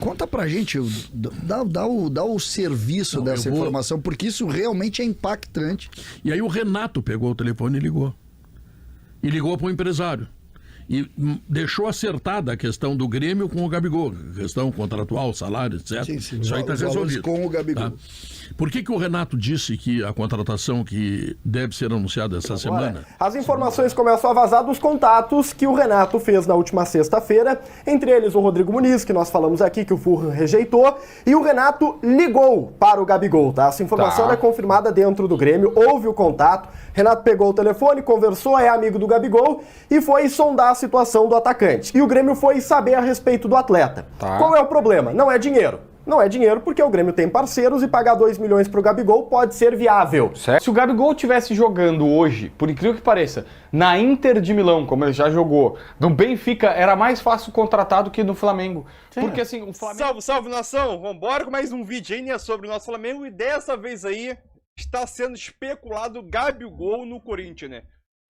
Conta pra gente, dá o serviço dessa informação, porque isso realmente é impactante. E aí o Renato pegou o telefone e ligou. E ligou para o empresário. E deixou acertada a questão do Grêmio com o Gabigol. Questão contratual, salário, etc. Sim. Isso aí está resolvido. Com o Gabigol. Tá? Por que o Renato disse que a contratação que deve ser anunciada essa semana... As informações começam a vazar dos contatos que o Renato fez na última sexta-feira, entre eles o Rodrigo Muniz, que nós falamos aqui, que o Furran rejeitou, e o Renato ligou para o Gabigol, tá? Essa informação é confirmada dentro do Grêmio, houve o contato, Renato pegou o telefone, conversou, é amigo do Gabigol e foi sondar a situação do atacante. E o Grêmio foi saber a respeito do atleta. Qual é o problema? Não é dinheiro. Não é dinheiro porque o Grêmio tem parceiros e pagar 2 milhões pro Gabigol pode ser viável. Certo? Se o Gabigol estivesse jogando hoje, por incrível que pareça, na Inter de Milão, como ele já jogou, no Benfica, era mais fácil contratar do que no Flamengo. Porque assim, o Flamengo... Salve nação! Vambora com mais um vídeo aí, né, sobre o nosso Flamengo. E dessa vez aí, está sendo especulado Gabigol no Corinthians, né?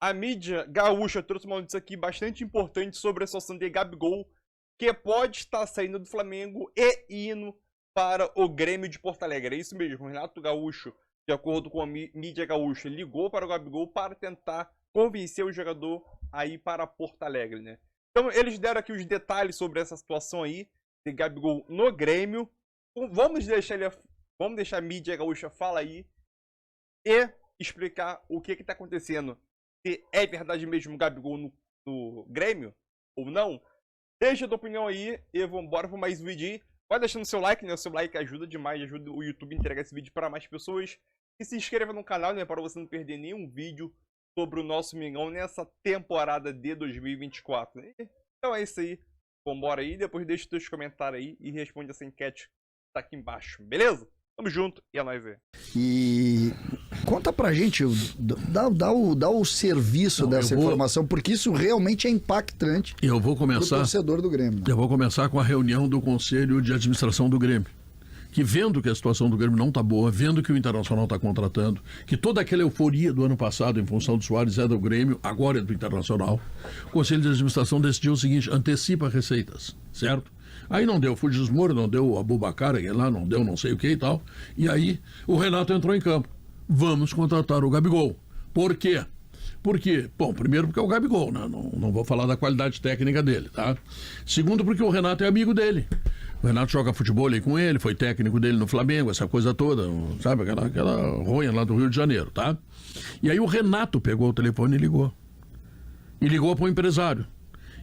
A mídia gaúcha trouxe uma notícia aqui bastante importante sobre a situação de Gabigol, que pode estar saindo do Flamengo e indo para o Grêmio de Porto Alegre. É isso mesmo, o Renato Gaúcho, de acordo com a mídia gaúcha, ligou para o Gabigol para tentar convencer o jogador a ir para Porto Alegre, né? Então eles deram aqui os detalhes sobre essa situação aí, de Gabigol no Grêmio. Vamos deixar a mídia gaúcha falar aí e explicar o que está acontecendo. Se é verdade mesmo o Gabigol no Grêmio ou não. Deixa a tua opinião aí e vambora para mais um vídeo aí. Vai deixando seu like, né? O seu like ajuda demais, ajuda o YouTube a entregar esse vídeo para mais pessoas. E se inscreva no canal, né? Para você não perder nenhum vídeo sobre o nosso Mengão nessa temporada de 2024. Então é isso aí. Vambora aí. Depois deixa os teus comentários aí e responde essa enquete que tá aqui embaixo. Beleza? Tamo junto e é nóis aí. E conta pra gente, dá o serviço dessa informação, porque isso realmente é impactante. Eu vou começar. Pro torcedor do Grêmio. Eu vou começar com a reunião do Conselho de Administração do Grêmio. Que vendo que a situação do Grêmio não está boa, vendo que o Internacional está contratando, que toda aquela euforia do ano passado em função do Soares é do Grêmio, agora é do Internacional, o Conselho de Administração decidiu o seguinte: antecipa receitas, certo? Aí não deu Fujimori, não deu Abubakar, lá não deu não sei o que e tal. E aí o Renato entrou em campo. Vamos contratar o Gabigol. Por quê? Porque, bom, primeiro porque é o Gabigol, né? Não vou falar da qualidade técnica dele, tá? Segundo porque o Renato é amigo dele. O Renato joga futebol aí com ele, foi técnico dele no Flamengo, essa coisa toda, sabe? Aquela ronha lá do Rio de Janeiro, tá? E aí o Renato pegou o telefone e ligou. E ligou para o empresário.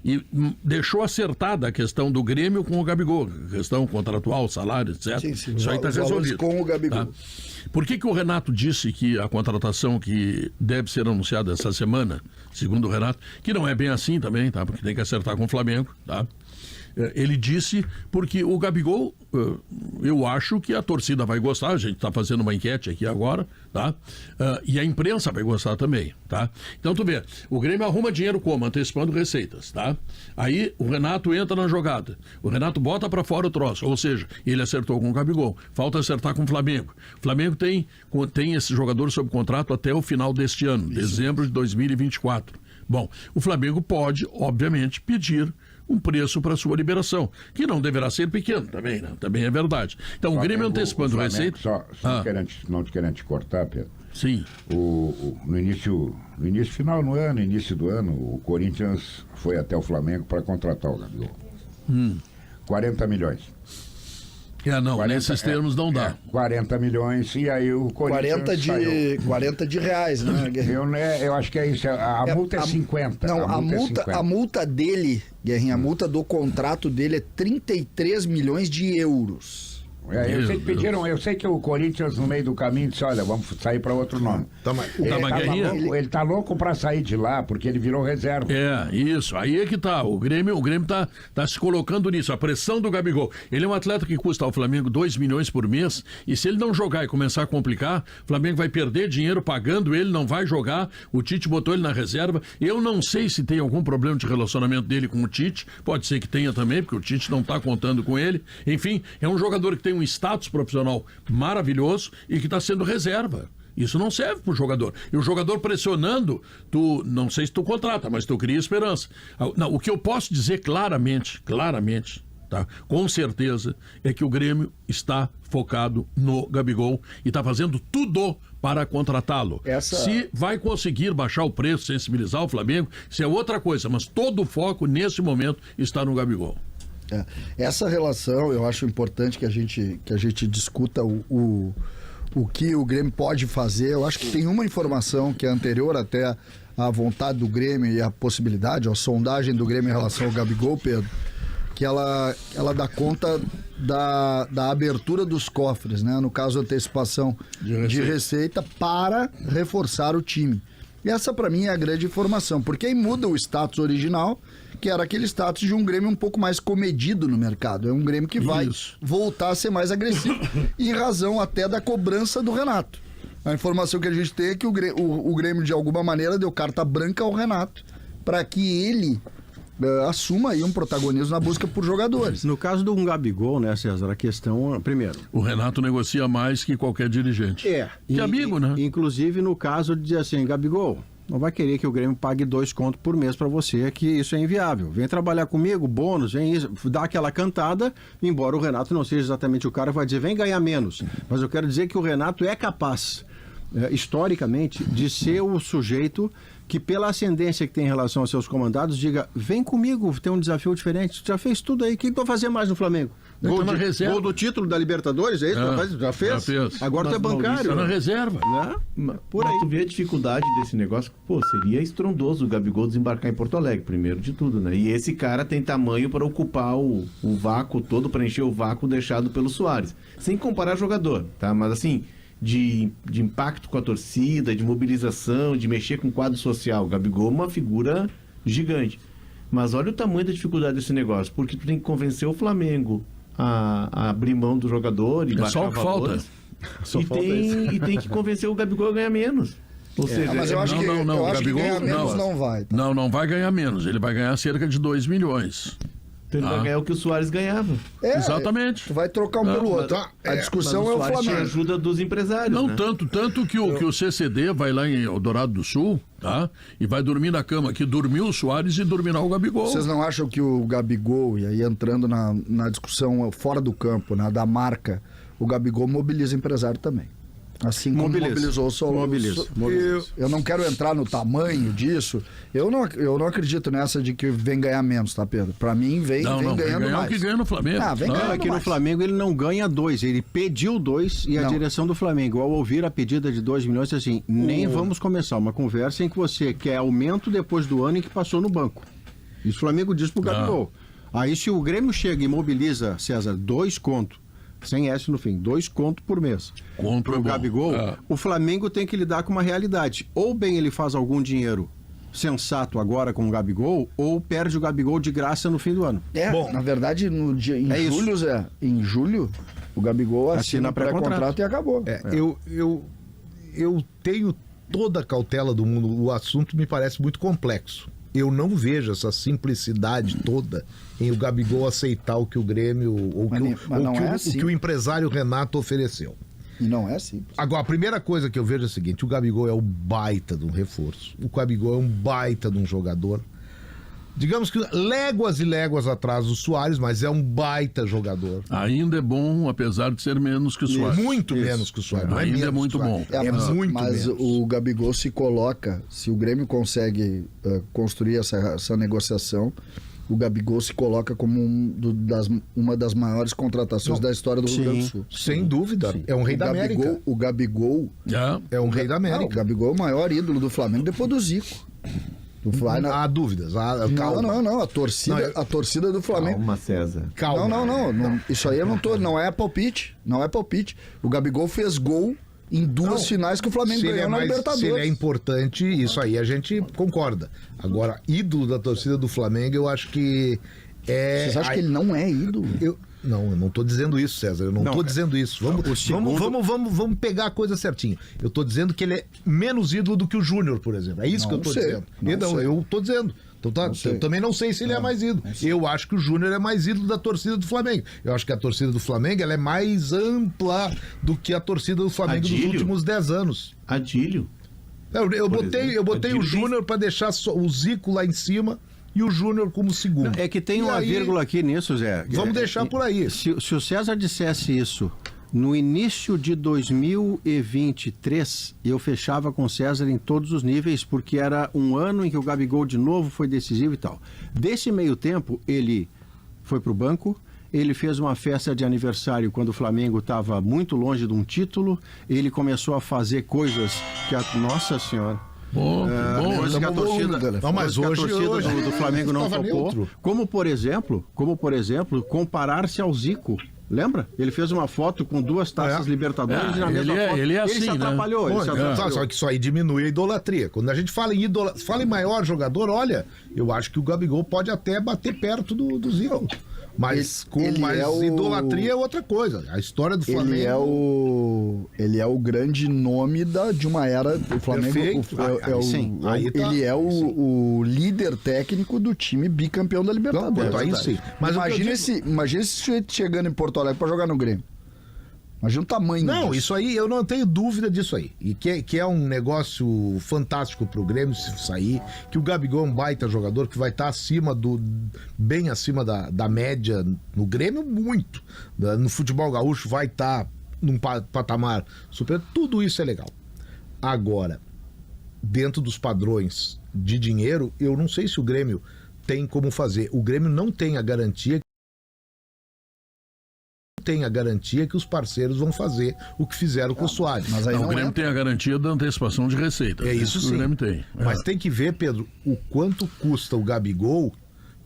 E deixou acertada a questão do Grêmio com o Gabigol. Questão contratual, salário, etc. Sim. Isso aí está resolvido. Com o Gabigol. Tá? Por que o Renato disse que a contratação que deve ser anunciada essa semana, segundo o Renato, que não é bem assim também, tá? Porque tem que acertar com o Flamengo, tá? Ele disse porque o Gabigol, eu acho que a torcida vai gostar, a gente está fazendo uma enquete aqui agora, tá? E a imprensa vai gostar também, tá? Então tu vê, o Grêmio arruma dinheiro como? Antecipando receitas, tá? Aí o Renato entra na jogada, o Renato bota para fora o troço, ou seja, ele acertou com o Gabigol, falta acertar com o Flamengo. O Flamengo tem esse jogador sob contrato até o final deste ano, dezembro de 2024. Bom, o Flamengo pode, obviamente, pedir um preço para sua liberação, que não deverá ser pequeno também, né? Também é verdade. Então, o Grêmio antecipando receita... Não te querendo te cortar, Pedro. Sim. No final do ano, início do ano, o Corinthians foi até o Flamengo para contratar o Gabigol. 40 milhões. Nesses termos não dá. 40 milhões, e aí o Corinthians 40 de reais, né, Guerrinha? Eu acho que é isso, a multa é 50. Não, a multa dele, Guerrinha, a multa do contrato dele é 33 milhões de euros. Eu sei que o Corinthians no meio do caminho disse, olha, vamos sair para outro nome. Ele tá louco para sair de lá, porque ele virou reserva. Isso, aí é que tá, o Grêmio tá se colocando nisso, a pressão do Gabigol. Ele é um atleta que custa ao Flamengo 2 milhões por mês, e se ele não jogar e começar a complicar, o Flamengo vai perder dinheiro pagando ele, não vai jogar, o Tite botou ele na reserva. Eu não sei se tem algum problema de relacionamento dele com o Tite, pode ser que tenha também, porque o Tite não tá contando com ele. Enfim, é um jogador que tem um status profissional maravilhoso e que está sendo reserva. Isso não serve para o jogador. E o jogador pressionando, não sei se tu contrata, mas tu cria esperança. Não, o que eu posso dizer claramente, tá? Com certeza, é que o Grêmio está focado no Gabigol e está fazendo tudo para contratá-lo. Se vai conseguir baixar o preço, sensibilizar o Flamengo, isso é outra coisa, mas todo o foco nesse momento está no Gabigol. Essa relação, eu acho importante que a gente discuta o que o Grêmio pode fazer. Eu acho que tem uma informação que é anterior até à vontade do Grêmio e à possibilidade, a sondagem do Grêmio em relação ao Gabigol, Pedro, que ela dá conta da abertura dos cofres, né? No caso, antecipação de receita para reforçar o time. E essa, para mim, é a grande informação, porque aí muda o status original, que era aquele status de um Grêmio um pouco mais comedido no mercado. É um Grêmio que vai voltar a ser mais agressivo, em razão até da cobrança do Renato. A informação que a gente tem é que o Grêmio, de alguma maneira, deu carta branca ao Renato, para que ele assuma aí um protagonismo na busca por jogadores. No caso do Gabigol, né, César, a questão, primeiro... O Renato negocia mais que qualquer dirigente. Que amigo, né? Inclusive no caso de dizer assim, Gabigol, não vai querer que o Grêmio pague 2 contos por mês para você, que isso é inviável. Vem trabalhar comigo, bônus, vem isso, dá aquela cantada, embora o Renato não seja exatamente o cara, vai dizer, vem ganhar menos. Mas eu quero dizer que o Renato é capaz, historicamente, de ser o sujeito que, pela ascendência que tem em relação aos seus comandados, diga, vem comigo, tem um desafio diferente, tu já fez tudo aí, o que tu vai fazer mais no Flamengo? Gol do título da Libertadores, é isso? Já fez? Agora tu é bancário. Tá na reserva. Né? Por aí. Tu vê a dificuldade desse negócio, seria estrondoso o Gabigol desembarcar em Porto Alegre, primeiro de tudo, né? E esse cara tem tamanho para ocupar o vácuo todo, para encher o vácuo deixado pelo Soares. Sem comparar jogador, tá? Mas assim... De impacto com a torcida, de mobilização, de mexer com o quadro social. O Gabigol é uma figura gigante. Mas olha o tamanho da dificuldade desse negócio, porque tu tem que convencer o Flamengo a abrir mão do jogador e baixar o valor. E tem que convencer o Gabigol a ganhar menos. Ou seja, mas eu acho que ganhar menos não vai. Tá? Não vai ganhar menos. Ele vai ganhar cerca de 2 milhões. Então ele vai ganhar o que o Soares ganhava. Exatamente. Tu vai trocar um pelo outro. A discussão é o Flamengo. Tinha ajuda dos empresários. Não, né? tanto que o CCD vai lá em Eldorado do Sul, tá? E vai dormir na cama que dormiu o Soares e dormirá o Gabigol. Vocês não acham que o Gabigol, e aí entrando na discussão fora do campo, né, da marca, o Gabigol mobiliza empresário também? Assim como mobilizou o Solon. Eu não quero entrar no tamanho disso. Eu não acredito nessa de que vem ganhar menos, tá, Pedro? Pra mim, vem ganhando mais. O que ganha no Flamengo. Aqui no Flamengo ele não ganha 2, ele pediu 2 e a direção do Flamengo, ao ouvir a pedida de 2 milhões, disse assim, nem vamos começar uma conversa em que você quer aumento depois do ano em que passou no banco. Isso o Flamengo diz pro Gabigol. Aí se o Grêmio chega e mobiliza, César, 2 contos, sem S no fim, 2 contos por mês. Pro Gabigol, o Flamengo tem que lidar com uma realidade. Ou bem ele faz algum dinheiro sensato agora com o Gabigol, ou perde o Gabigol de graça no fim do ano. Bom, na verdade, em julho, o Gabigol assina pré-contrato e acabou. Eu tenho toda a cautela do mundo, o assunto me parece muito complexo. Eu não vejo essa simplicidade toda em o Gabigol aceitar o que o Grêmio o que o empresário Renato ofereceu. E não é assim. Agora, a primeira coisa que eu vejo é o seguinte, o Gabigol é um baita de um reforço. O Gabigol é um baita de um jogador. Digamos que léguas e léguas atrás do Soares, mas é um baita jogador. Ainda é bom, apesar de ser menos que o Soares. Muito menos que o Soares. Ainda é muito bom. Mas o Gabigol se coloca, se o Grêmio consegue construir essa negociação, o Gabigol se coloca como uma das maiores contratações da história do Rio Grande do Sul. Sem dúvida. Sim. É um rei da América. O Gabigol é um rei da América. O Gabigol é o maior ídolo do Flamengo depois do Zico. Há dúvidas. Não. A torcida do Flamengo. Calma, César. Calma. Não. Isso aí não é palpite. Não é palpite. O Gabigol fez gol em 2 finais que o Flamengo ganhou na Libertadores. Se ele é importante, isso aí a gente concorda. Agora, ídolo da torcida do Flamengo, eu acho que é... Vocês acham que ele não é ídolo? Eu não estou dizendo isso, César. Eu não estou dizendo isso. Vamos pegar a coisa certinho. Eu estou dizendo que ele é menos ídolo do que o Júnior, por exemplo. É isso que eu estou dizendo. Eu estou dizendo. Então, eu também não sei se ele é mais ídolo. Eu acho que o Júnior é mais ídolo da torcida do Flamengo. Eu acho que a torcida do Flamengo ela é mais ampla do que a torcida do Flamengo dos últimos 10 anos. Adílio? Eu botei o Júnior para deixar o Zico lá em cima e o Júnior como segundo. É que tem uma vírgula aqui nisso, Zé. Vamos deixar por aí. Se o César dissesse isso no início de 2023, eu fechava com o César em todos os níveis, porque era um ano em que o Gabigol de novo foi decisivo e tal. Desse meio tempo, ele foi para o banco, ele fez uma festa de aniversário quando o Flamengo estava muito longe de um título, ele começou a fazer coisas que Nossa Senhora... coisas que a torcida, mas hoje do Flamengo não topou. Como por exemplo, comparar-se ao Zico. Lembra? Ele fez uma foto com 2 taças Libertadores e na mesma foto ele é assim, ele se atrapalhou. Só que isso aí diminui a idolatria. Quando a gente fala em maior jogador, olha, eu acho que o Gabigol pode até bater perto do Zico. Mas idolatria é outra coisa. A história do Flamengo... Ele é o grande nome de uma era do Flamengo. Ele é o líder técnico do time bicampeão da Libertadores. Aí sim. Mas imagina esse sujeito chegando em Porto Alegre para jogar no Grêmio. Imagina o tamanho disso. Isso aí, eu não tenho dúvida disso aí. E que é um negócio fantástico pro Grêmio se sair, que o Gabigol é um baita jogador, que vai estar bem acima da média no Grêmio, muito. No futebol gaúcho vai estar num patamar super. Tudo isso é legal. Agora, dentro dos padrões de dinheiro, eu não sei se o Grêmio tem como fazer. O Grêmio não tem a garantia que os parceiros vão fazer o que fizeram com o Soares. Mas aí o Grêmio tem a garantia da antecipação de receita. É isso sim. O Grêmio tem. Mas tem que ver, Pedro, o quanto custa o Gabigol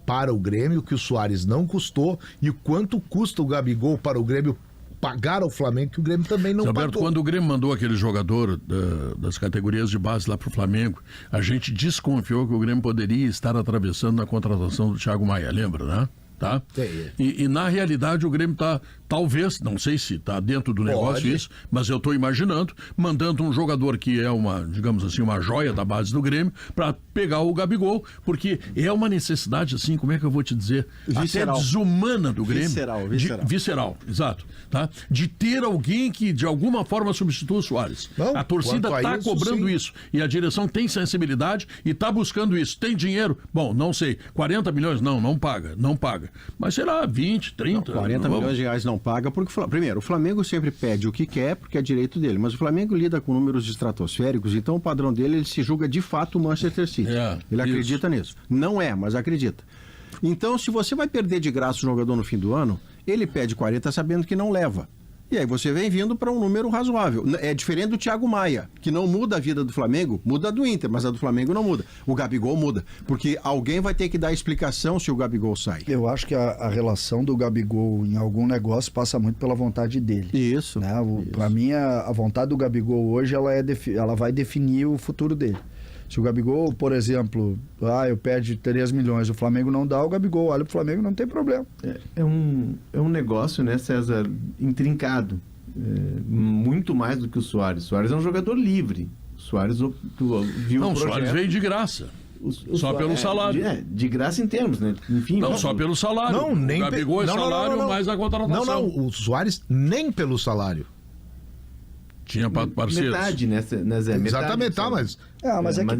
para o Grêmio, que o Soares não custou, e o quanto custa o Gabigol para o Grêmio pagar ao Flamengo, que o Grêmio também não Alberto, pagou. Quando o Grêmio mandou aquele jogador das categorias de base lá para o Flamengo, a gente desconfiou que o Grêmio poderia estar atravessando na contratação do Thiago Maia, lembra, né? Tá? E na realidade o Grêmio está, talvez, não sei se está dentro do negócio isso, mas eu estou imaginando, mandando um jogador que é digamos assim, uma joia da base do Grêmio, para pegar o Gabigol, porque é uma necessidade, assim, como é que eu vou te dizer, visceral. Até desumana do Grêmio. Visceral, exato. Tá? De ter alguém que de alguma forma substitua o Soares. A torcida está cobrando isso. E a direção tem sensibilidade e está buscando isso. Tem dinheiro? Bom, não sei. 40 milhões? Não paga. Mas será 20, 30? 40 milhões de reais não paga, porque, primeiro, o Flamengo sempre pede o que quer, porque é direito dele, mas o Flamengo lida com números estratosféricos, então o padrão dele, ele se julga de fato o Manchester City. Ele acredita nisso. Não é, mas acredita. Então, se você vai perder de graça o jogador no fim do ano, ele pede 40 sabendo que não leva. E aí você vem vindo para um número razoável. É diferente do Thiago Maia, que não muda a vida do Flamengo, muda a do Inter, mas a do Flamengo não muda. O Gabigol muda, porque alguém vai ter que dar explicação se o Gabigol sai. Eu acho que a relação do Gabigol em algum negócio passa muito pela vontade dele. Isso. Né? Para mim, a vontade do Gabigol hoje, ela vai definir o futuro dele. Se o Gabigol, por exemplo, eu perdi 3 milhões, o Flamengo não dá, o Gabigol olha pro Flamengo, não tem problema. É um negócio, né, César, intrincado. Muito mais do que o Soares. O Soares é um jogador livre. O Soares viu o Soares veio de graça. Só pelo salário. De graça em termos, né? Enfim, só pelo salário. O Gabigol é salário mais a contratação. O Soares nem pelo salário. Tinha parceiros. Metade, né, Zé? Exatamente, mas é que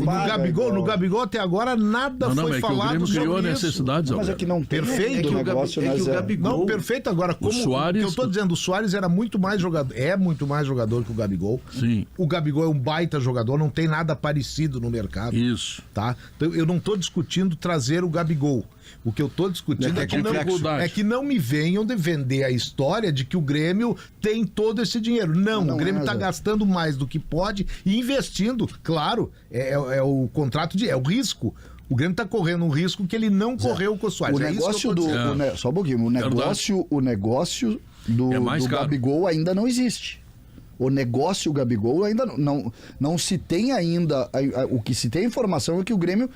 no Gabigol até agora nada foi falado sobre criou necessidades. Mas é que não tem perfeito o negócio, o Gabigol. Não, perfeito agora. Como Soares, eu estou dizendo, o Soares era muito mais jogador, é muito mais jogador que o Gabigol. Sim. O Gabigol é um baita jogador, não tem nada parecido no mercado. Isso. Tá? Então, eu não estou discutindo trazer o Gabigol. O que eu estou discutindo é que não me venham de vender a história de que o Grêmio tem todo esse dinheiro. Não, o Grêmio está gastando mais do que pode e investindo, claro, é o contrato é o risco. O Grêmio está correndo um risco que ele não correu com o Soares. O negócio só um pouquinho, o negócio do Gabigol ainda não existe. O negócio Gabigol ainda não se tem ainda. O que se tem informação é que o Grêmio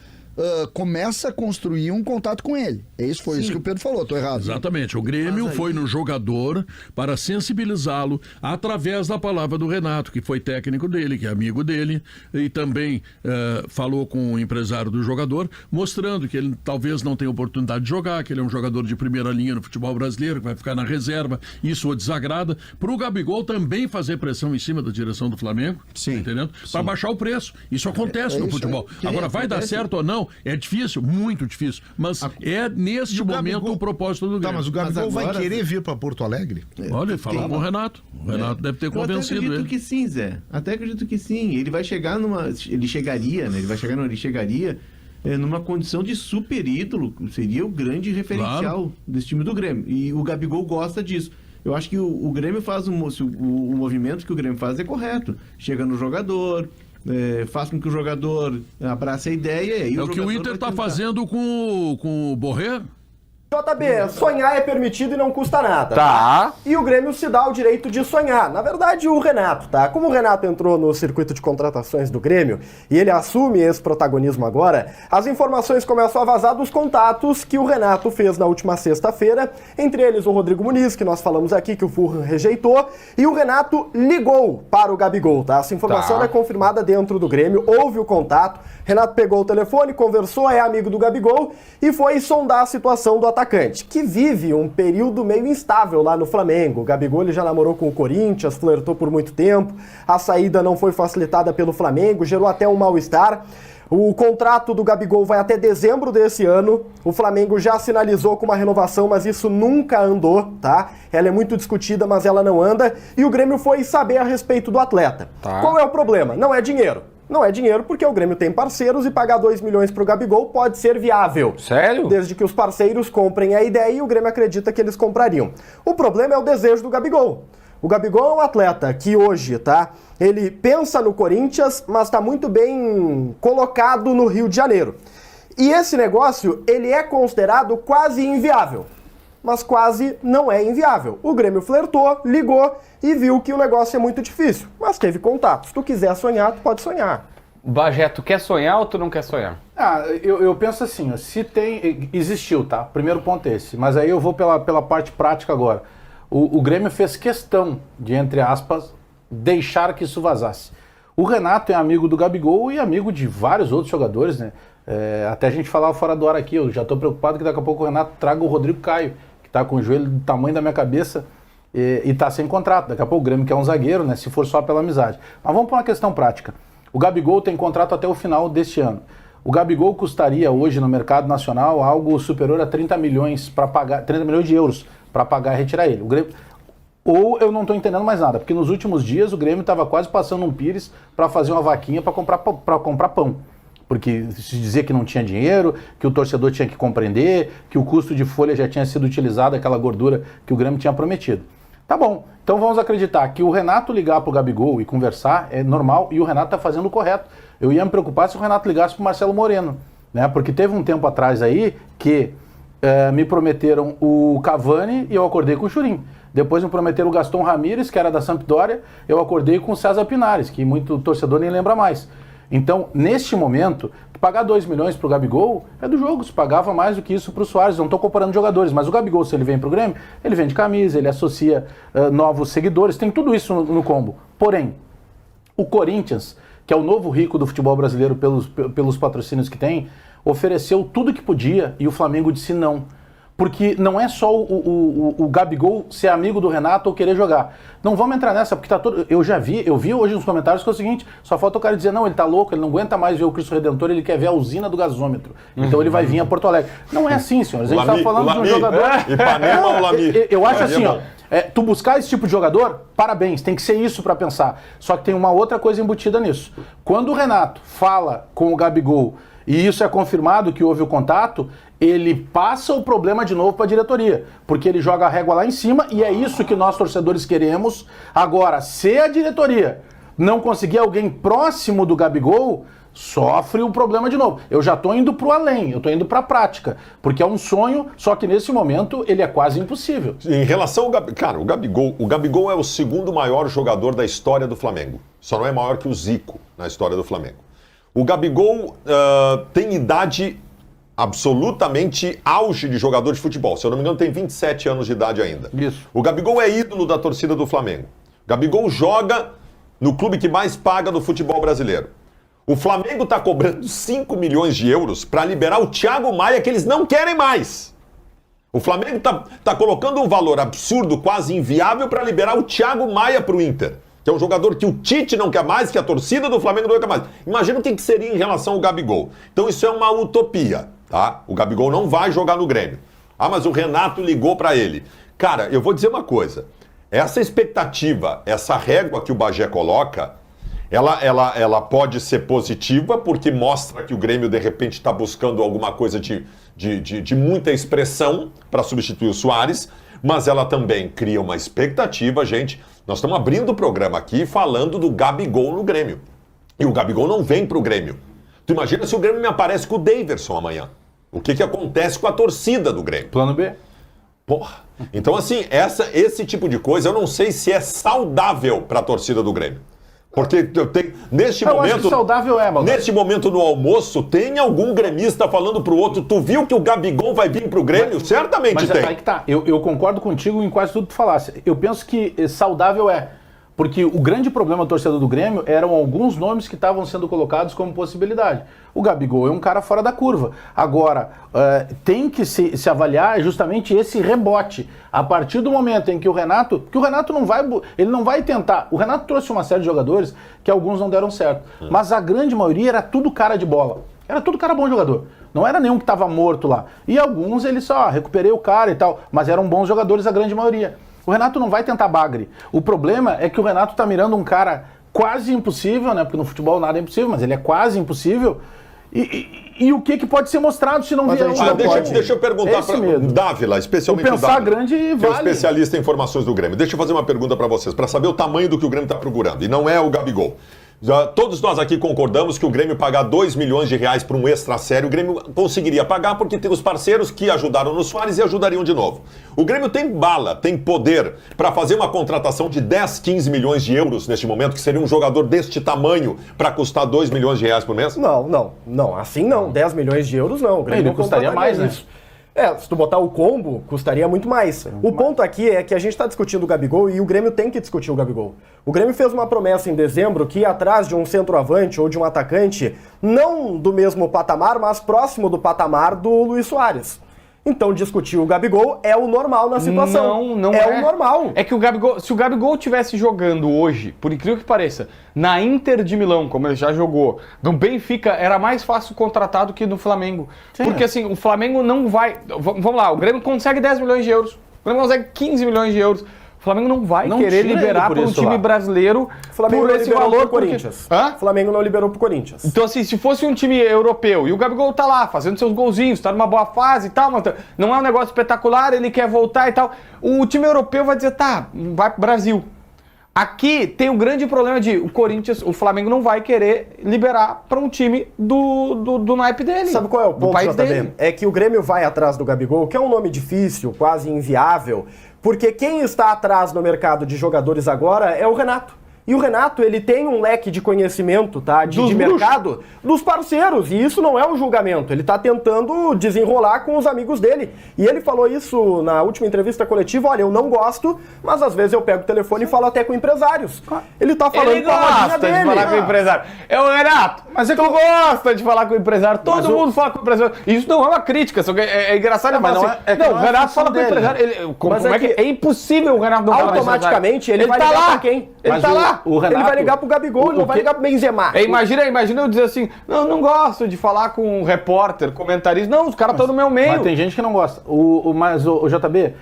começa a construir um contato com ele. Foi isso que o Pedro falou, estou errado. Exatamente, o Grêmio foi no jogador para sensibilizá-lo através da palavra do Renato, que foi técnico dele, que é amigo dele, e também falou com o empresário do jogador, mostrando que ele talvez não tenha oportunidade de jogar, que ele é um jogador de primeira linha no futebol brasileiro, que vai ficar na reserva, isso o desagrada. Para o Gabigol também fazer pressão em cima da direção do Flamengo, entendendo? Para baixar o preço. Isso acontece no futebol. Agora, vai dar certo ou não? Não, é difícil, muito difícil. Mas é neste momento o propósito do Grêmio. Tá, mas o Gabigol vai querer vir para Porto Alegre? Olha, falou com o Renato. O Renato deve ter convencido ele. Até acredito que sim, Zé. Até acredito que sim. Ele vai chegar numa... Ele chegaria, né? Ele chegaria numa condição de super ídolo. Seria o grande referencial desse time do Grêmio. E o Gabigol gosta disso. Eu acho que o Grêmio faz o movimento que o Grêmio faz é correto. Chega no jogador... faz com que o jogador abrace a ideia. E é o que o Inter está fazendo com o Borré. JB, sonhar é permitido e não custa nada. Tá. E o Grêmio se dá o direito de sonhar. Na verdade, o Renato, tá? Como o Renato entrou no circuito de contratações do Grêmio e ele assume esse protagonismo agora, as informações começam a vazar dos contatos que o Renato fez na última sexta-feira, entre eles o Rodrigo Muniz, que nós falamos aqui, que o Furran rejeitou, e o Renato ligou para o Gabigol, tá? Essa informação é confirmada dentro do Grêmio, houve o contato, Renato pegou o telefone, conversou, é amigo do Gabigol e foi sondar a situação do atacante, que vive um período meio instável lá no Flamengo. O Gabigol ele já namorou com o Corinthians, flertou por muito tempo, a saída não foi facilitada pelo Flamengo, gerou até um mal-estar. O contrato do Gabigol vai até dezembro desse ano, o Flamengo já sinalizou com uma renovação, mas isso nunca andou, tá? Ela é muito discutida, mas ela não anda, e o Grêmio foi saber a respeito do atleta. Tá. Qual é o problema? Não é dinheiro. Não é dinheiro porque o Grêmio tem parceiros e pagar 2 milhões pro Gabigol pode ser viável. Sério? Desde que os parceiros comprem a ideia e o Grêmio acredita que eles comprariam. O problema é o desejo do Gabigol. O Gabigol é um atleta que hoje, tá? Ele pensa no Corinthians, mas tá muito bem colocado no Rio de Janeiro. E esse negócio, ele é considerado quase inviável. Mas quase não é inviável. O Grêmio flertou, ligou e viu que o negócio é muito difícil. Mas teve contato. Se tu quiser sonhar, tu pode sonhar. Bagé, tu quer sonhar ou tu não quer sonhar? Eu penso assim, ó, se tem... Existiu, tá? Primeiro ponto é esse. Mas aí eu vou pela parte prática agora. O Grêmio fez questão de, entre aspas, deixar que isso vazasse. O Renato é amigo do Gabigol e amigo de vários outros jogadores, né? Até a gente falava fora do ar aqui, eu já tô preocupado que daqui a pouco o Renato traga o Rodrigo Caio, tá com o joelho do tamanho da minha cabeça e tá sem contrato. Daqui a pouco o Grêmio quer um zagueiro, né? Se for só pela amizade. Mas vamos para uma questão prática. O Gabigol tem contrato até o final deste ano. O Gabigol custaria hoje no mercado nacional algo superior a 30 milhões para pagar, 30 milhões de euros para pagar e retirar ele. O Grêmio, ou eu não estou entendendo mais nada, porque nos últimos dias o Grêmio estava quase passando um pires para fazer uma vaquinha para comprar pão. Porque se dizia que não tinha dinheiro, que o torcedor tinha que compreender, que o custo de folha já tinha sido utilizado, aquela gordura que o Grêmio tinha prometido. Tá bom, então vamos acreditar que o Renato ligar pro Gabigol e conversar é normal e o Renato tá fazendo o correto. Eu ia me preocupar se o Renato ligasse pro Marcelo Moreno, né? Porque teve um tempo atrás aí que me prometeram o Cavani e eu acordei com o Churim. Depois me prometeram o Gaston Ramírez, que era da Sampdoria, eu acordei com o César Pinares, que muito torcedor nem lembra mais. Então, neste momento, pagar 2 milhões pro Gabigol é do jogo, se pagava mais do que isso pro Soares, não estou comparando jogadores, mas o Gabigol, se ele vem pro Grêmio, ele vende camisa, ele associa novos seguidores, tem tudo isso no combo. Porém, o Corinthians, que é o novo rico do futebol brasileiro pelos patrocínios que tem, ofereceu tudo que podia e o Flamengo disse não. Porque não é só o Gabigol ser amigo do Renato ou querer jogar. Não vamos entrar nessa, porque tá todo. Eu vi hoje nos comentários que é o seguinte: só falta o cara dizer, não, ele tá louco, ele não aguenta mais ver o Cristo Redentor, ele quer ver a usina do gasômetro. Então ele vai vir a Porto Alegre. Não é assim, senhores. A gente tá falando de um jogador. Ipanema ou Lami? Eu acho assim, ó. Tu buscar esse tipo de jogador, parabéns, tem que ser isso pra pensar. Só que tem uma outra coisa embutida nisso. Quando o Renato fala com o Gabigol, e isso é confirmado que houve o contato, ele passa o problema de novo para a diretoria, porque ele joga a régua lá em cima e é isso que nós torcedores queremos. Agora, se a diretoria não conseguir alguém próximo do Gabigol, sofre o problema de novo. Eu já estou indo para o além, eu estou indo para a prática, porque é um sonho, só que nesse momento ele é quase impossível. Em relação ao Gabigol, cara, o Gabigol é o segundo maior jogador da história do Flamengo, só não é maior que o Zico na história do Flamengo. O Gabigol tem idade absolutamente auge de jogador de futebol. Se eu não me engano, tem 27 anos de idade ainda. Isso. O Gabigol é ídolo da torcida do Flamengo. O Gabigol joga no clube que mais paga do futebol brasileiro. O Flamengo está cobrando 5 milhões de euros para liberar o Thiago Maia, que eles não querem mais. O Flamengo tá colocando um valor absurdo, quase inviável, para liberar o Thiago Maia para o Inter. que é um jogador que o Tite não quer mais, que a torcida do Flamengo não quer mais. Imagina o que seria em relação ao Gabigol. Então isso é uma utopia, tá? O Gabigol não vai jogar no Grêmio. Ah, mas o Renato ligou para ele. Cara, eu vou dizer uma coisa. Essa expectativa, essa régua que o Bagé coloca, ela pode ser positiva porque mostra que o Grêmio de repente está buscando alguma coisa de muita expressão para substituir o Soares, mas ela também cria uma expectativa, gente. Nós estamos abrindo o programa aqui falando do Gabigol no Grêmio. E o Gabigol não vem pro Grêmio. Tu imagina se o Grêmio me aparece com o Daverson amanhã. O que acontece com a torcida do Grêmio? Plano B. Porra. Então, assim, esse tipo de coisa eu não sei se é saudável para a torcida do Grêmio. Porque eu tenho, neste momento. Acho que saudável é, mano. Neste momento no almoço, tem algum gremista falando pro outro: tu viu que o Gabigol vai vir pro Grêmio? Certamente tem. Aí que tá. Eu concordo contigo em quase tudo que tu falasse. Eu penso que saudável é. Porque o grande problema da torcida do Grêmio eram alguns nomes que estavam sendo colocados como possibilidade. O Gabigol é um cara fora da curva. Agora, tem que se avaliar justamente esse rebote. A partir do momento em que o Renato... Porque o Renato não vai tentar... O Renato trouxe uma série de jogadores que alguns não deram certo. Mas a grande maioria era tudo cara de bola. Era tudo cara bom jogador. Não era nenhum que estava morto lá. E alguns ele só recuperei o cara e tal. Mas eram bons jogadores a grande maioria. O Renato não vai tentar bagre. O problema é que o Renato está mirando um cara quase impossível, né? Porque no futebol nada é impossível, mas ele é quase impossível. E o que pode ser mostrado se não vier deixa eu perguntar para Dávila, especialmente o Dávila, grande que vale. É o especialista em informações do Grêmio. Deixa eu fazer uma pergunta para vocês, para saber o tamanho do que o Grêmio está procurando. E não é o Gabigol. Todos nós aqui concordamos que o Grêmio pagar 2 milhões de reais para um extra sério, o Grêmio conseguiria pagar porque tem os parceiros que ajudaram no Soares e ajudariam de novo. O Grêmio tem bala, tem poder para fazer uma contratação de 10, 15 milhões de euros neste momento, que seria um jogador deste tamanho para custar 2 milhões de reais por mês? Não, assim não. 10 milhões de euros não. O Grêmio não custaria mais, né? Se tu botar o combo, custaria muito mais. O ponto aqui é que a gente está discutindo o Gabigol e o Grêmio tem que discutir o Gabigol. O Grêmio fez uma promessa em dezembro que ia atrás de um centroavante ou de um atacante, não do mesmo patamar, mas próximo do patamar do Luis Soares. Então discutir o Gabigol é o normal na situação. Não é o normal. É que o Gabigol, se o Gabigol estivesse jogando hoje, por incrível que pareça, na Inter de Milão, como ele já jogou, no Benfica, era mais fácil contratar do que no Flamengo. Sim. Porque assim, o Flamengo não vai... Vamos lá, o Grêmio consegue 10 milhões de euros, o Grêmio consegue 15 milhões de euros. O Flamengo não vai querer liberar para um time brasileiro por esse valor pro Corinthians. O Flamengo não liberou pro Corinthians. Então assim, se fosse um time europeu e o Gabigol tá lá fazendo seus golzinhos, tá numa boa fase e tal, mas não é um negócio espetacular, ele quer voltar e tal, o time europeu vai dizer, tá, vai pro Brasil. Aqui tem um grande problema de o Flamengo não vai querer liberar para um time do naipe dele. Sabe qual é o ponto, JB? É que o Grêmio vai atrás do Gabigol, que é um nome difícil, quase inviável, porque quem está atrás no mercado de jogadores agora é o Renato. E o Renato, ele tem um leque de conhecimento, tá, de mercado dos parceiros, e isso não é um julgamento. Ele tá tentando desenrolar com os amigos dele. E ele falou isso na última entrevista coletiva, olha, eu não gosto, mas às vezes eu pego o telefone e falo até com empresários. Ele tá falando com a rodinha dele. Ele gosta de falar com o empresário. É o Renato, mas você gosta de falar com o empresário. Todo mundo fala com o empresário. Isso não é uma crítica, é engraçado. Mas não, o Renato fala com o empresário. Como é que é impossível o Renato não falar com o empresário? Automaticamente ele vai ligar pra quem? Ele tá lá. Renato, ele vai ligar pro Gabigol, ele não vai ligar pro Benzema. Imagina eu dizer assim, não gosto de falar com um repórter, comentarista. Não, os caras estão no meu meio. Mas tem gente que não gosta. Mas o JB,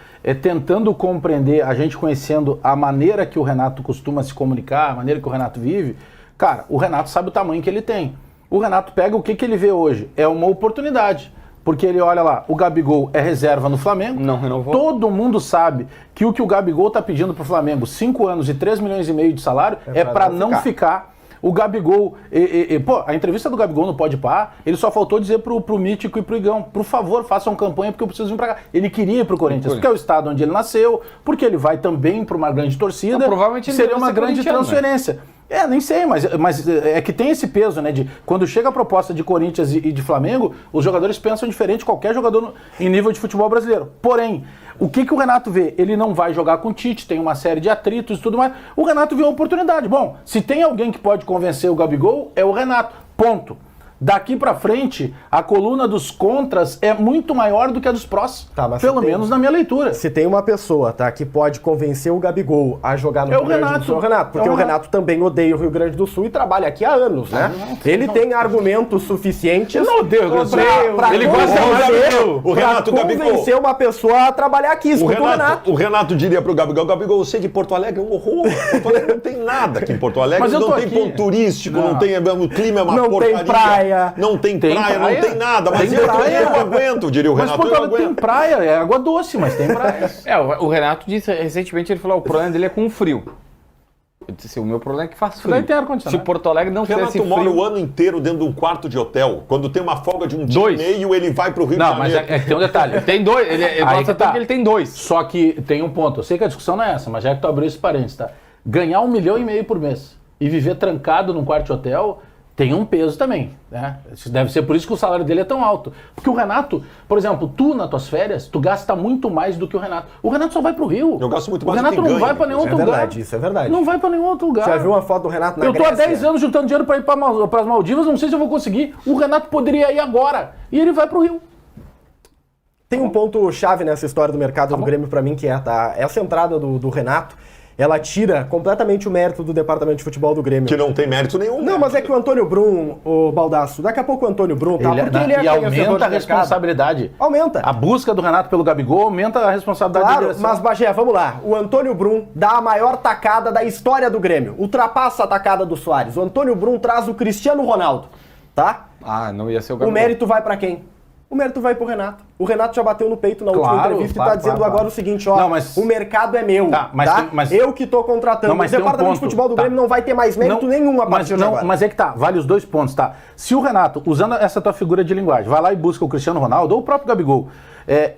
tentando compreender, a gente conhecendo a maneira que o Renato costuma se comunicar, a maneira que o Renato vive, cara, o Renato sabe o tamanho que ele tem. O Renato pega o que ele vê hoje. É uma oportunidade. Porque ele olha lá, o Gabigol é reserva no Flamengo. Não renovou. Todo mundo sabe que o Gabigol tá pedindo pro Flamengo, 5 anos e 3 milhões e meio de salário, é para não ficar. O Gabigol, a entrevista do Gabigol no Podpah, ele só faltou dizer pro Mítico e pro Igão, por favor, façam campanha porque eu preciso vir pra cá. Ele queria ir pro Corinthians, porque é o estado onde ele nasceu, porque ele vai também pra uma grande torcida. Não, provavelmente ele seria uma grande transferência. Né? Nem sei, mas é que tem esse peso, né? De quando chega a proposta de Corinthians e de Flamengo, os jogadores pensam diferente de qualquer jogador em nível de futebol brasileiro. Porém, o que o Renato vê? Ele não vai jogar com o Tite, tem uma série de atritos e tudo mais. O Renato vê uma oportunidade. Bom, se tem alguém que pode convencer o Gabigol, é o Renato. Ponto. Daqui pra frente, a coluna dos contras é muito maior do que a dos prós. Tá, mas pelo menos na minha leitura. Se tem uma pessoa, tá, que pode convencer o Gabigol a jogar no Rio Grande do Sul, é o Renato. Porque o Renato também odeia o Rio Grande do Sul e trabalha aqui há anos, né? Ele tem argumentos suficientes. Eu não odeio o Rio Grande do Sul. Pra Ele gosta do Gabigol. O Renato, o Gabigol. Convencer uma pessoa a trabalhar aqui. O Renato diria pro Gabigol, eu sei que Porto Alegre é um horror. Porto Alegre não tem nada aqui em Porto Alegre. Mas não tem ponto turístico, não tem, o clima é uma não porcaria. Tem praia. Não tem praia, não tem nada. Mas eu aguento, diria o Renato. Mas Porto Alegre tem praia, é água doce, mas tem praia. O Renato disse recentemente, ele falou, o problema dele é com o frio. Eu disse, o meu problema é que faz frio. Se Porto Alegre não tivesse frio... Renato mora o ano inteiro dentro de um quarto de hotel. Quando tem uma folga de um dia e meio, ele vai pro Rio de Janeiro. Não, mas tem um detalhe. Tem dois. Ele tem dois. Só que tem um ponto. Eu sei que a discussão não é essa, mas já que tu abriu esse parênteses, tá? Ganhar 1,5 milhão por mês e viver trancado num quarto de hotel... tem um peso também, né? Deve ser por isso que o salário dele é tão alto. Porque o Renato, por exemplo, tu nas tuas férias, tu gasta muito mais do que o Renato. O Renato só vai pro Rio. Eu gasto muito mais do que ganho. O Renato não vai pra nenhum outro lugar. Isso é verdade. Não vai pra nenhum outro lugar. Já viu uma foto do Renato na Grécia? Eu tô há 10 anos juntando dinheiro pra ir pras Maldivas, não sei se eu vou conseguir. O Renato poderia ir agora. E ele vai pro Rio. Tem um ponto chave nessa história do mercado do Grêmio pra mim, que é essa entrada do Renato. Ela tira completamente o mérito do departamento de futebol do Grêmio. Que não tem mérito nenhum. Não, mas é que o Antônio Brum, o Baldasso, daqui a pouco o Antônio Brum, tá? Porque ele é aumenta a responsabilidade. Aumenta. A busca do Renato pelo Gabigol aumenta a responsabilidade da direção. Mas, Bagé, vamos lá. O Antônio Brum dá a maior tacada da história do Grêmio. Ultrapassa a tacada do Soares. O Antônio Brum traz o Cristiano Ronaldo, tá? Não ia ser o Gabigol. O mérito vai pra quem? O mérito vai pro Renato. O Renato já bateu no peito na última entrevista e tá dizendo agora o seguinte, ó, o mercado é meu, eu que tô contratando. O departamento de futebol do Grêmio não vai ter mais mérito nenhum a partir de agora. Mas é que vale os dois pontos, tá? Se o Renato, usando essa tua figura de linguagem, vai lá e busca o Cristiano Ronaldo ou o próprio Gabigol,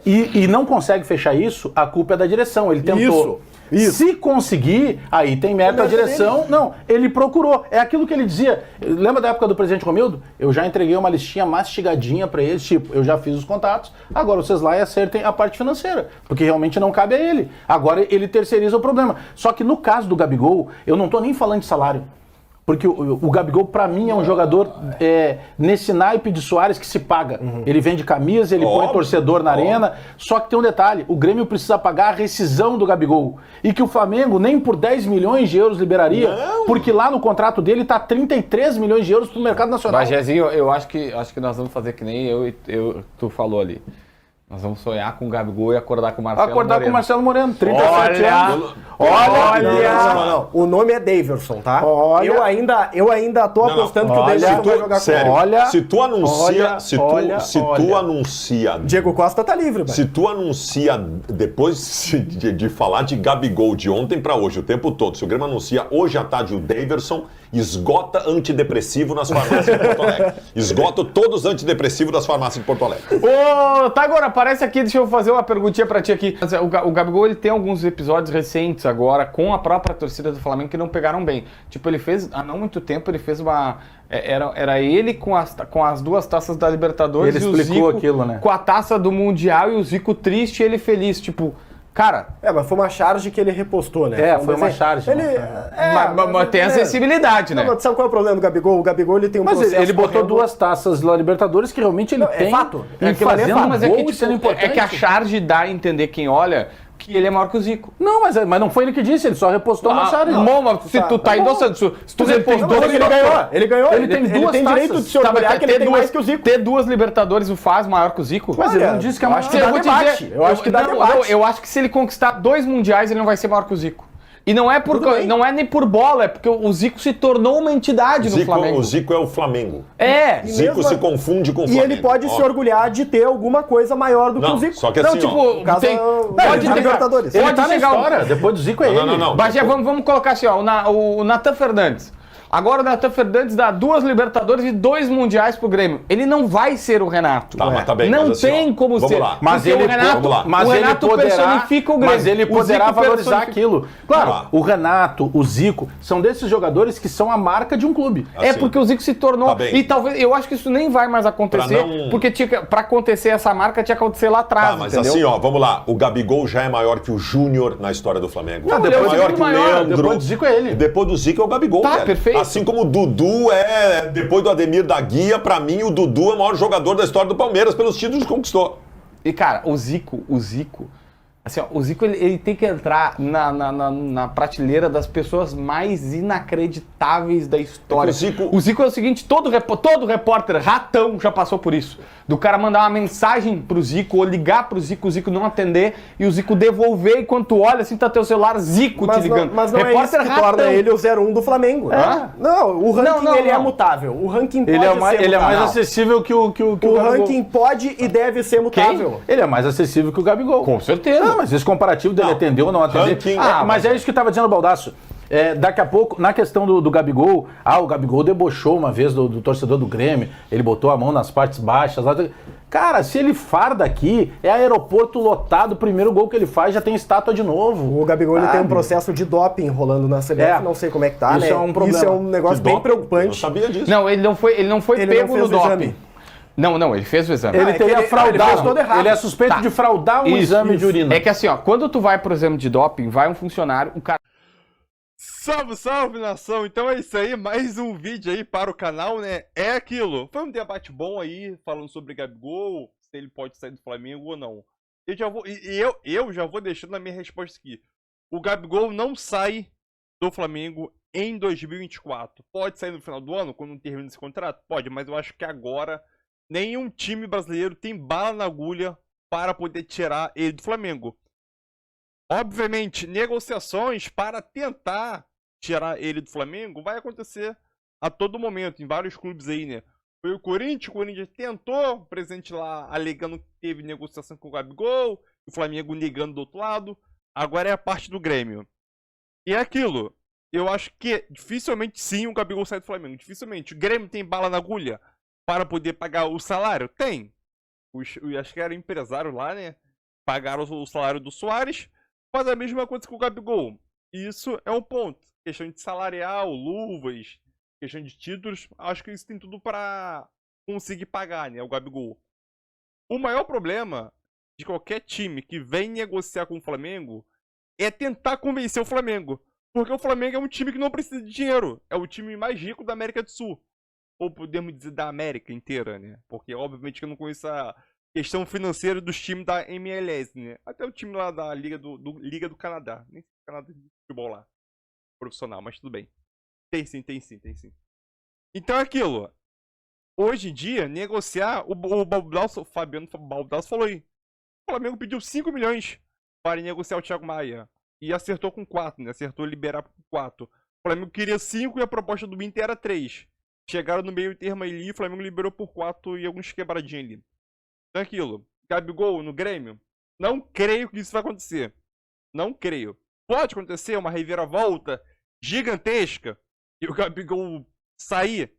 e não consegue fechar isso, a culpa é da direção. Ele tentou. Isso. Se conseguir, aí tem mérito da direção. Dele. Não, ele procurou. É aquilo que ele dizia. Lembra da época do presidente Romildo? Eu já entreguei uma listinha mastigadinha pra eles, tipo, eu já fiz os contatos, agora vocês lá e acertem a parte financeira, porque realmente não cabe a ele. Agora ele terceiriza o problema. Só que no caso do Gabigol, eu não tô nem falando de salário. Porque o Gabigol, pra mim, é um jogador nesse naipe de Soares que se paga. Ele vende camisa, ele põe torcedor na arena. Só que tem um detalhe, o Grêmio precisa pagar a rescisão do Gabigol. E que o Flamengo nem por 10 milhões de euros liberaria, porque lá no contrato dele tá 33 milhões de euros pro mercado nacional. Bajezinho, eu acho que nós vamos fazer que nem tu falou ali. Nós vamos sonhar com o Gabigol e acordar com o Marcelo Moreno. Acordar com o Marcelo Moreno, 37 anos. Olha! Não. O nome é Daverson, tá? Olha. Eu ainda tô apostando que o Daverson vai jogar sério, com ele. Se tu anuncia... Se tu anuncia... Diego Costa tá livre, mano. Se tu anuncia, depois de falar de Gabigol de ontem pra hoje, o tempo todo, se o Grêmio anuncia hoje à tarde o Daverson, esgota antidepressivo nas farmácias de Porto Alegre. Esgota todos os antidepressivos das farmácias de Porto Alegre. Tá, agora, aparece aqui, deixa eu fazer uma perguntinha pra ti aqui. O Gabigol, ele tem alguns episódios recentes agora com a própria torcida do Flamengo que não pegaram bem. Tipo, ele fez, há não muito tempo, ele fez uma... Era ele com as duas taças da Libertadores. Ele e explicou o Zico aquilo, né? Com a taça do Mundial e o Zico triste e ele feliz, tipo... Cara... mas foi uma charge que ele repostou, né? Foi uma charge. Mas tem a sensibilidade, né? Não, mas sabe qual é o problema do Gabigol? O Gabigol, ele tem um processo... Mas ele botou 2 taças da Libertadores que realmente ele tem... É fato. É que a charge dá a entender quem olha... que ele é maior que o Zico. Não, mas não foi ele que disse, ele só repostou uma charge. Bom, mas se tu tá endossando... Se tu repostou... Ele ganhou. Ele tem 2 taças. Tem direito de se orgulhar que ele tem mais que o Zico. Ter 2 Libertadores o faz maior que o Zico? Mas ele não disse que é maior. Eu acho que dá debate. Eu acho que se ele conquistar 2 mundiais, ele não vai ser maior que o Zico. E não é nem por bola, é porque o Zico se tornou uma entidade no Flamengo. O Zico é o Flamengo. É. Zico se confunde com o Flamengo. E ele pode se orgulhar de ter alguma coisa maior do que o Zico. Só que assim, pode ter Libertadores. Ele tá na história, depois do Zico é ele. Não. Bagé, vamos colocar assim, ó, o Natan Fernandes. Agora o Natan Fernandes dá 2 Libertadores e 2 Mundiais pro Grêmio. Ele não vai ser o Renato. Tá, mas tá bem. Não mas assim, tem como ser. Lá. Mas ele, o Renato personifica o Grêmio. Mas ele poderá valorizar aquilo. Claro, o Renato, o Zico, são desses jogadores que são a marca de um clube. Assim, é porque o Zico se tornou... Tá e talvez, eu acho que isso nem vai mais acontecer, porque pra acontecer essa marca tinha que acontecer lá atrás, mas entendeu? assim, ó, vamos lá. O Gabigol já é maior que o Júnior na história do Flamengo. Não, depois é maior que o Leandro. Depois do Zico é ele. Depois do Zico é o Gabigol, Tá, velho. perfeito. isso. Assim como o Dudu depois do Ademir da Guia, pra mim o Dudu é o maior jogador da história do Palmeiras pelos títulos que conquistou. E, cara, o Zico, assim, ó, o Zico ele tem que entrar na prateleira das pessoas mais inacreditáveis da história. O Zico é o seguinte, todo repórter ratão já passou por isso. Do cara mandar uma mensagem pro Zico, ou ligar pro Zico, o Zico não atender, e o Zico devolver, e quando tu olha assim, tá teu celular, Zico te ligando. Mas não repórter é isso que torna ele o 01 do Flamengo. Não, o ranking é mutável. O ranking pode ser mutável. Ele é mais acessível que o O ranking pode e deve ser mutável. Ele é mais acessível que o Gabigol. Com certeza. Mas esse comparativo dele atender ou não atender... mas é isso que estava dizendo o Baldasso. Daqui a pouco, na questão do Gabigol, o Gabigol debochou uma vez do torcedor do Grêmio, ele botou a mão nas partes baixas. Cara, se ele farda aqui, é aeroporto lotado, o primeiro gol que ele faz já tem estátua de novo. O Gabigol ele tem um processo de doping rolando na CBF, não sei como é que tá, isso né? É um problema. Isso é um negócio bem preocupante. Eu sabia disso. Não, ele não foi pego no doping. Exame. Não, ele fez o exame. Ele teria fraudado. Ele fez todo errado. Ele é suspeito de fraudar um exame de urina. É que assim, ó, quando tu vai pro exame de doping, vai um funcionário, o cara... Salve, salve, nação! Então é isso aí, mais um vídeo aí para o canal, né? É aquilo. Foi um debate bom aí, falando sobre Gabigol, se ele pode sair do Flamengo ou não. Eu já vou deixando a minha resposta aqui. O Gabigol não sai do Flamengo em 2024. Pode sair no final do ano, quando termina esse contrato? Pode, mas eu acho que agora nenhum time brasileiro tem bala na agulha para poder tirar ele do Flamengo. Obviamente, negociações para tentar tirar ele do Flamengo vai acontecer a todo momento, em vários clubes aí, né? Foi o Corinthians tentou, o presidente lá alegando que teve negociação com o Gabigol, o Flamengo negando do outro lado, agora é a parte do Grêmio. E é aquilo, eu acho que dificilmente sim o Gabigol sai do Flamengo, dificilmente. O Grêmio tem bala na agulha para poder pagar o salário? Tem. Acho que era empresário lá, né? Pagaram o salário do Soares, faz a mesma coisa que o Gabigol. Isso é um ponto. Questão de salarial, luvas, questão de títulos, acho que isso tem tudo para conseguir pagar, né? O Gabigol. O maior problema de qualquer time que vem negociar com o Flamengo é tentar convencer o Flamengo. Porque o Flamengo é um time que não precisa de dinheiro. É o time mais rico da América do Sul. Ou podemos dizer da América inteira, né? Porque obviamente que eu não conheço a questão financeira dos times da MLS, né? Até o time lá da Liga do Canadá. Nem sei se Canadá de futebol lá. Profissional, mas tudo bem. Tem sim. Então é aquilo. Hoje em dia, negociar, o Fabiano Baldasso falou aí. O Flamengo pediu 5 milhões para negociar o Thiago Maia. E acertou com 4, né? Acertou liberar com 4. O Flamengo queria 5 e a proposta do Inter era 3. Chegaram no meio termo ali, o Flamengo liberou por 4 e alguns quebradinhos ali. Então é aquilo. Gabigol no Grêmio? Não creio que isso vai acontecer. Não creio. Pode acontecer uma reviravolta gigantesca e o Gabigol sair?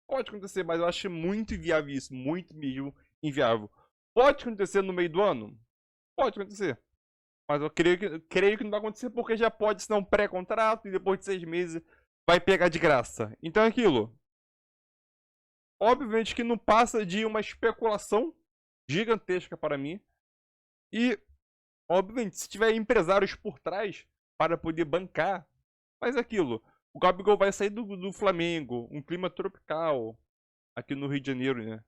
Pode acontecer, mas eu acho muito inviável isso. Muito mesmo inviável. Pode acontecer no meio do ano? Pode acontecer. Mas eu creio que não vai acontecer porque já pode ser um pré-contrato e depois de 6 meses vai pegar de graça. Então é aquilo. Obviamente que não passa de uma especulação gigantesca para mim. E, obviamente, se tiver empresários por trás para poder bancar, mas é aquilo. O Gabigol vai sair do Flamengo, um clima tropical aqui no Rio de Janeiro, né?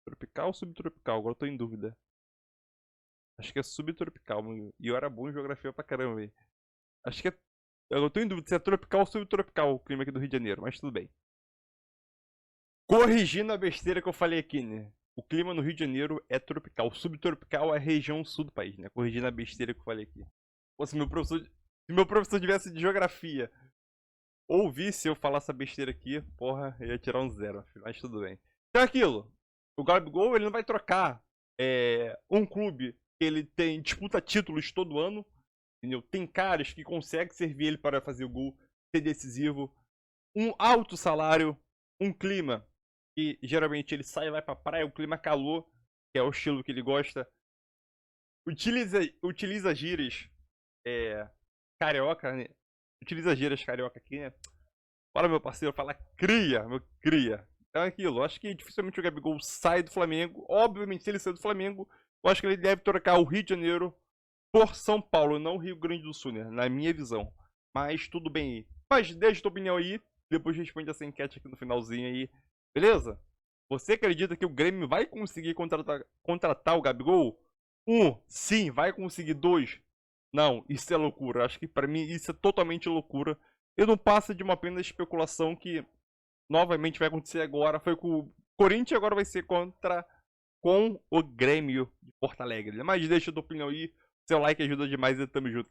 Tropical ou subtropical? Agora eu tô em dúvida. Acho que é subtropical, e eu era bom em geografia pra caramba, velho. Acho que é... Eu tô em dúvida se é tropical ou subtropical o clima aqui do Rio de Janeiro, mas tudo bem. Corrigindo a besteira que eu falei aqui, né? O clima no Rio de Janeiro é tropical. Subtropical é a região sul do país, né? Corrigindo a besteira que eu falei aqui. Pô, se meu professor tivesse de geografia ouvisse eu falar essa besteira aqui, porra, eu ia tirar um 0, mas tudo bem. Então é aquilo. O Gabigol, ele não vai trocar um clube que ele disputa títulos todo ano, entendeu? Tem caras que conseguem servir ele para fazer o gol, ser decisivo, um alto salário, um clima que geralmente ele sai e vai pra praia, o clima calor, que é o estilo que ele gosta. Utiliza gírias carioca, né? Utiliza gírias carioca aqui, né? Fala, meu parceiro, fala cria, meu cria. Então é aquilo, acho que dificilmente o Gabigol sai do Flamengo. Obviamente, se ele sair do Flamengo, eu acho que ele deve trocar o Rio de Janeiro por São Paulo, não Rio Grande do Sul, né? Na minha visão. Mas tudo bem aí. Mas deixa a tua opinião aí. depois responde essa enquete aqui no finalzinho aí. Beleza? Você acredita que o Grêmio vai conseguir contratar o Gabigol? 1, sim, vai conseguir. 2, não, isso é loucura. Acho que pra mim isso é totalmente loucura. E não passa de uma apenas especulação que novamente vai acontecer agora. Foi com o Corinthians, agora vai ser com o Grêmio de Porto Alegre. Mas deixa a tua opinião aí. Seu like ajuda demais e tamo junto.